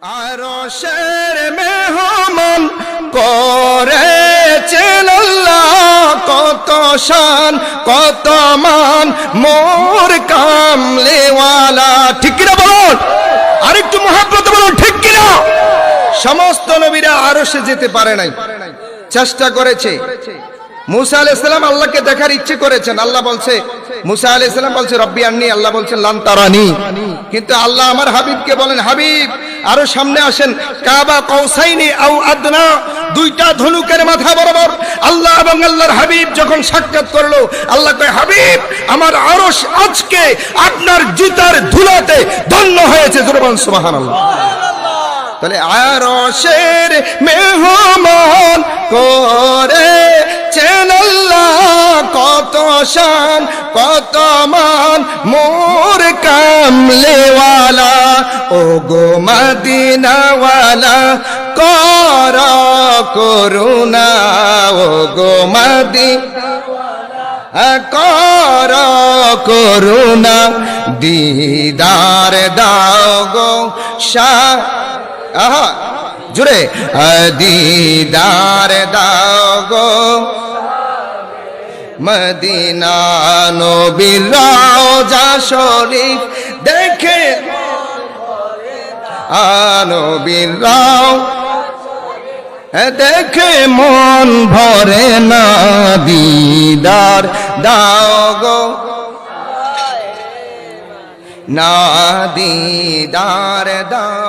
আরশের মেহমান করেছেন আল্লাহ, কত শান কত মান মোর কামলেওয়ালা। ঠিক কিনা বলুন, আরেকটু মহব্বতে বলুন ঠিক কিনা। সমস্ত নবীরা আরশে যেতে পারে নাই, চেষ্টা করেছে। মুসা আলাইহিস সালাম আল্লাহকে দেখার ইচ্ছে করেছেন। আল্লাহ বলছে, মুসা আলাইহিস সালাম বলছে রব্বি আন্নি, আল্লাহ বলছেন লান তারানি। কিন্তু আল্লাহ আমার হাবিবকে বলেন, হাবিব আরো সামনে আসেন, কাবা কৌসাইনি আও আদনা, দুইটা ধনুকের মাথা বরাবর আল্লাহ এবং আল্লাহর হাবিব যখন সাক্ষাৎ করলো, আল্লাহ কয় হাবিব আমার আরশ আজকে আপনার জুতার ধুলাতে ধন্য হয়েছে। জোরে সুবহানাল্লাহ। তাহলে আরশের মেহমান করেছেন আল্লাহ, কত শান কত মান মোর কামলেওয়ালা। ও গো মদিনাওয়ালা কর করুণা, ও গো মদিনা কর করুণা, দিদার দাও গো শাহ, আহা জুড়ে, দিদার দাও গো মদিনা, নবীর রওজা শরীফ দেখে, নবীর রওজা দেখে মন ভরে না, দিদার দাও গো না, দিদার দাও